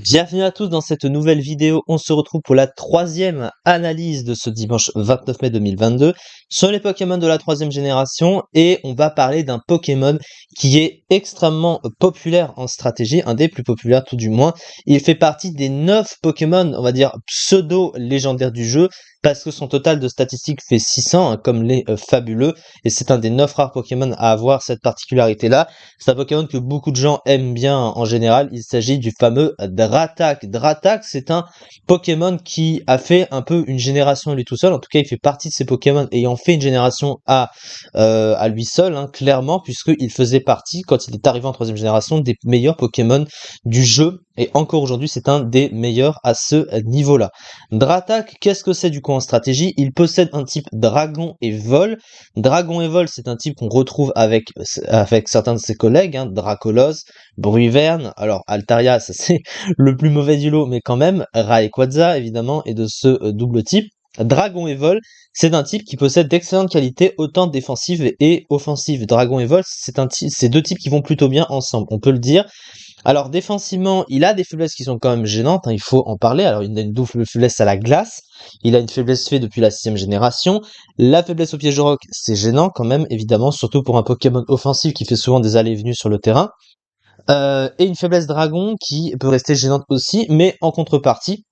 Bienvenue à tous dans cette nouvelle vidéo. On se retrouve pour la troisième analyse de ce dimanche 29 mai 2022 sur les Pokémon de la troisième génération et on va parler d'un Pokémon qui est extrêmement populaire en stratégie, un des plus populaires tout du moins. Il fait partie des 9 Pokémon, on va dire pseudo-légendaires du jeu parce que son total de statistiques fait 600, hein, comme les fabuleux, et c'est un des 9 rares Pokémon à avoir cette particularité-là. C'est un Pokémon que beaucoup de gens aiment bien en général. Il s'agit du fameux Dratak. Dratak, c'est un Pokémon qui a fait un peu une génération à lui tout seul. En tout cas, il fait partie de ces Pokémon ayant fait une génération à lui seul, hein, clairement, puisqu'il faisait partie, quand il est arrivé en troisième génération, des meilleurs Pokémon du jeu. Et encore aujourd'hui, c'est un des meilleurs à ce niveau-là. Dratak, qu'est-ce que c'est du coup en stratégie? Il possède un type Dragon et Vol. Dragon et Vol, c'est un type qu'on retrouve avec certains de ses collègues, hein, Dracolos, Bruyverne, alors Altaria, ça c'est le plus mauvais du lot, mais quand même, Rayquaza, évidemment, est de ce double type. Dragon et Vol, c'est un type qui possède d'excellentes qualités, autant défensives et offensives. Dragon et Vol, c'est deux types qui vont plutôt bien ensemble, on peut le dire. Alors défensivement, il a des faiblesses qui sont quand même gênantes, hein, il faut en parler. Alors il a une double faiblesse à la glace, il a une faiblesse fait depuis la 6ème génération. La faiblesse au piège rock, c'est gênant quand même, évidemment, surtout pour un Pokémon offensif qui fait souvent des allées et venues sur le terrain. Et une faiblesse dragon qui peut rester gênante aussi, mais en contrepartie,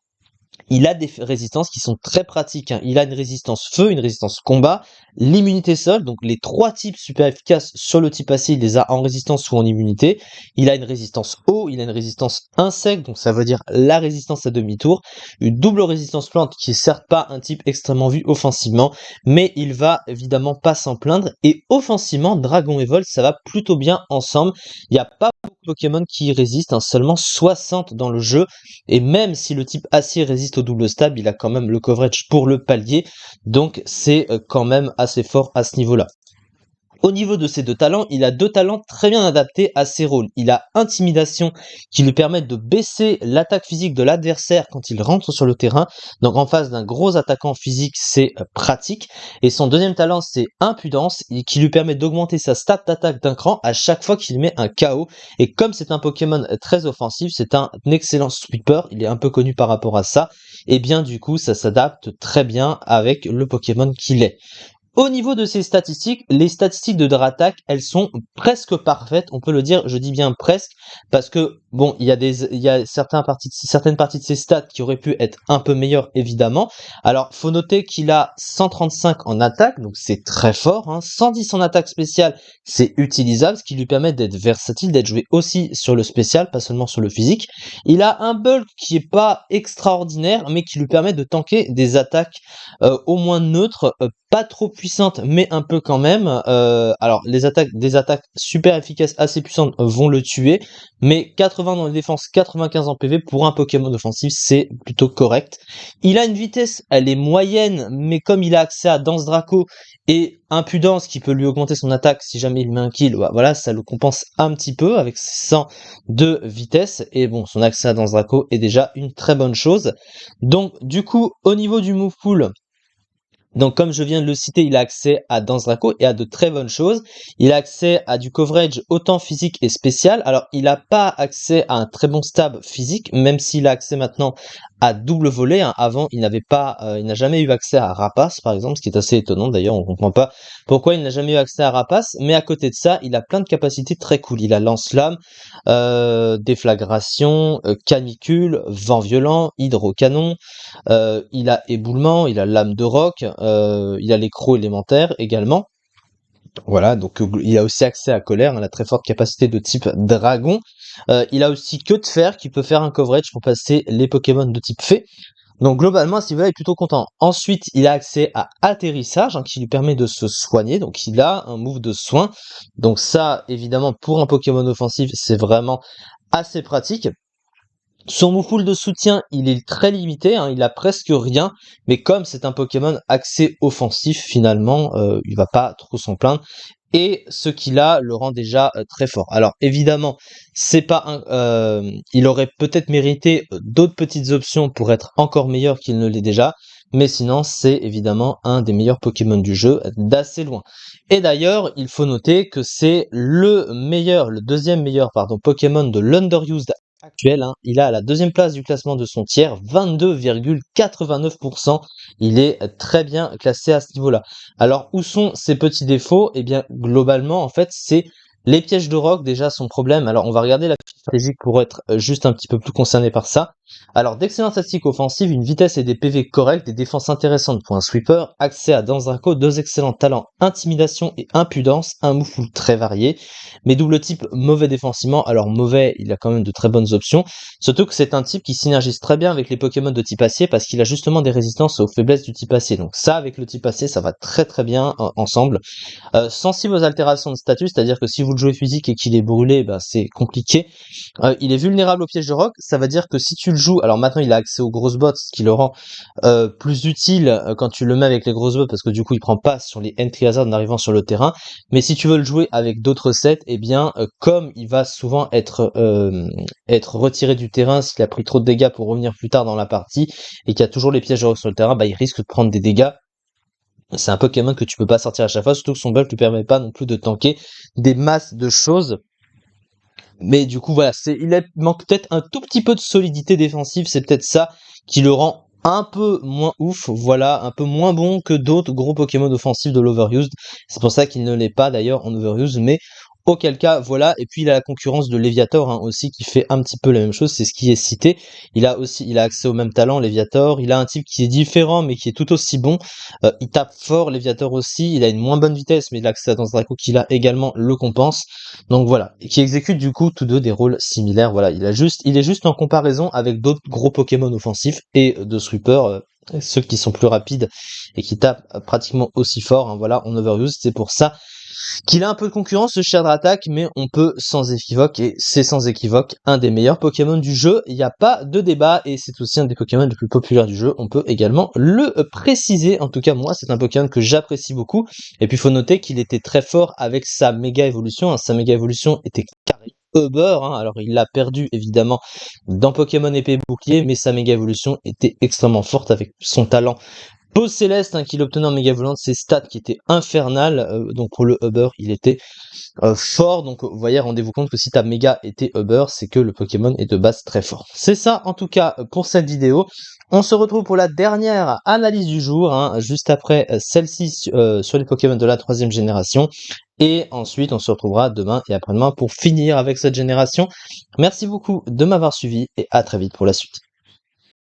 il a des résistances qui sont très pratiques, hein. Il a une résistance feu, une résistance combat, l'immunité sol, donc les trois types super efficaces sur le type acide, il les a en résistance ou en immunité. Il a une résistance eau, il a une résistance insecte, donc ça veut dire la résistance à demi-tour. Une double résistance plante qui est certes pas un type extrêmement vu offensivement, mais il va évidemment pas s'en plaindre. Et offensivement, Dragon et Vol, ça va plutôt bien ensemble. Il n'y a pas beaucoup de Pokémon qui résistent, hein, seulement 60 dans le jeu. Et même si le type acier résiste au double stab, il a quand même le coverage pour le pallier, donc c'est quand même assez fort à ce niveau-là. Au niveau de ses deux talents, il a deux talents très bien adaptés à ses rôles. Il a Intimidation qui lui permet de baisser l'attaque physique de l'adversaire quand il rentre sur le terrain. Donc en face d'un gros attaquant physique, c'est pratique. Et son deuxième talent, c'est Impudence qui lui permet d'augmenter sa stat d'attaque d'un cran à chaque fois qu'il met un KO. Et comme c'est un Pokémon très offensif, c'est un excellent sweeper, il est un peu connu par rapport à ça. Et bien du coup, ça s'adapte très bien avec le Pokémon qu'il est. Au niveau de ses statistiques, les statistiques de Dratak, elles sont presque parfaites, on peut le dire, je dis bien presque, parce que, bon, il y a certaines parties de ses stats qui auraient pu être un peu meilleures, évidemment. Alors, faut noter qu'il a 135 en attaque, donc c'est très fort, hein. 110 en attaque spéciale, c'est utilisable, ce qui lui permet d'être versatile, d'être joué aussi sur le spécial, pas seulement sur le physique. Il a un bulk qui est pas extraordinaire, mais qui lui permet de tanker des attaques au moins neutres, pas trop puissante, mais un peu quand même. Alors, des attaques super efficaces, assez puissantes, vont le tuer, mais 80 dans les défenses, 95 en PV, pour un Pokémon offensif, c'est plutôt correct. Il a une vitesse, elle est moyenne, mais comme il a accès à Danse Draco et Impudence, qui peut lui augmenter son attaque si jamais il met un kill, bah, voilà, ça le compense un petit peu avec ses 100 de vitesse, et bon, son accès à Danse Draco est déjà une très bonne chose. Donc, du coup, au niveau du move pool, donc, comme je viens de le citer, il a accès à Danse Draco et à de très bonnes choses. Il a accès à du coverage autant physique et spécial. Alors, il n'a pas accès à un très bon stab physique, même s'il a accès maintenant à double volet, hein. Avant, il n'a jamais eu accès à Rapace, par exemple, ce qui est assez étonnant. D'ailleurs, on comprend pas pourquoi il n'a jamais eu accès à Rapace. Mais à côté de ça, il a plein de capacités très cool. Il a Lance-Flamme, Déflagration, Canicule, Vent Violent, Hydrocanon. Il a éboulement, il a lame de roc, il a l'écro élémentaire également. Voilà, donc il a aussi accès à colère, hein, la très forte capacité de type dragon. Il a aussi queue de fer qui peut faire un coverage pour passer les Pokémon de type fée. Donc globalement, à ce niveau-là, il est plutôt content. Ensuite, il a accès à atterrissage, hein, qui lui permet de se soigner. Donc il a un move de soin. Donc ça, évidemment, pour un Pokémon offensif, c'est vraiment assez pratique. Son move pool de soutien, il est très limité, hein, il a presque rien, mais comme c'est un Pokémon axé offensif, finalement, il va pas trop s'en plaindre. Et ce qu'il a le rend déjà très fort. Alors évidemment, c'est pas il aurait peut-être mérité d'autres petites options pour être encore meilleur qu'il ne l'est déjà, mais sinon c'est évidemment un des meilleurs Pokémon du jeu d'assez loin. Et d'ailleurs, il faut noter que c'est le deuxième meilleur, pardon, Pokémon de l'Underused actuel, hein, il a à la deuxième place du classement de son tiers, 22,89%. Il est très bien classé à ce niveau-là. Alors, où sont ses petits défauts? Eh bien, globalement, en fait, c'est les pièges de rock, déjà, son problème. Alors, on va regarder la fiche stratégique pour être juste un petit peu plus concerné par ça. Alors, d'excellentes statistiques offensives, une vitesse et des PV corrects, des défenses intéressantes pour un sweeper, accès à Danse Draco, deux excellents talents, intimidation et impudence, un move pool très varié, mais double type mauvais défensivement. Alors mauvais, il a quand même de très bonnes options, surtout que c'est un type qui synergise très bien avec les Pokémon de type acier parce qu'il a justement des résistances aux faiblesses du type acier. Donc ça, avec le type acier, ça va très très bien ensemble. Sensible aux altérations de statut, c'est-à-dire que si vous le jouez physique et qu'il est brûlé, bah, c'est compliqué. Il est vulnérable au piège de rock, ça veut dire que si tu le joues, alors maintenant il a accès aux grosses bottes, ce qui le rend plus utile quand tu le mets avec les grosses bottes, parce que du coup il prend pas sur les entry hazard en arrivant sur le terrain, mais si tu veux le jouer avec d'autres sets, eh bien comme il va souvent être retiré du terrain s'il a pris trop de dégâts pour revenir plus tard dans la partie, et qu'il y a toujours les pièges de rock sur le terrain, bah il risque de prendre des dégâts. C'est un Pokémon que tu peux pas sortir à chaque fois, surtout que son bulk lui permet pas non plus de tanker des masses de choses. Mais du coup, voilà, il manque peut-être un tout petit peu de solidité défensive, c'est peut-être ça qui le rend un peu moins ouf, voilà, un peu moins bon que d'autres gros Pokémon offensifs de l'Overused. C'est pour ça qu'il ne l'est pas d'ailleurs en Overused, mais auquel cas, voilà. Et puis il a la concurrence de Léviator hein, aussi qui fait un petit peu la même chose, c'est ce qui est cité. Il a accès au même talent, Léviator. Il a un type qui est différent mais qui est tout aussi bon. Il tape fort, Léviator aussi. Il a une moins bonne vitesse, mais l'accès à Danse Draco qu'il a également le compense. Donc voilà, et qui exécute du coup tous deux des rôles similaires. Voilà, il est juste en comparaison avec d'autres gros Pokémon offensifs et de sweepers, ceux qui sont plus rapides et qui tapent pratiquement aussi fort. Hein, voilà, en Overuse, c'est pour ça qu'il a un peu de concurrence ce Shadratak, mais on peut sans équivoque, et c'est sans équivoque, un des meilleurs Pokémon du jeu. Il n'y a pas de débat, et c'est aussi un des Pokémon les plus populaires du jeu. On peut également le préciser. En tout cas, moi, c'est un Pokémon que j'apprécie beaucoup. Et puis, il faut noter qu'il était très fort avec sa méga évolution. Hein. Sa méga évolution était carré Uber, hein. Alors il l'a perdu évidemment dans Pokémon épée bouclier, mais sa méga évolution était extrêmement forte avec son talent Pose Céleste hein, qu'il obtenait en méga violente, ses stats qui étaient infernales, donc pour le Uber il était fort, donc vous voyez rendez-vous compte que si ta méga était Uber, c'est que le Pokémon est de base très fort. C'est ça en tout cas pour cette vidéo, on se retrouve pour la dernière analyse du jour, hein, juste après celle-ci sur les Pokémon de la 3ème génération, et ensuite on se retrouvera demain et après-demain pour finir avec cette génération. Merci beaucoup de m'avoir suivi et à très vite pour la suite.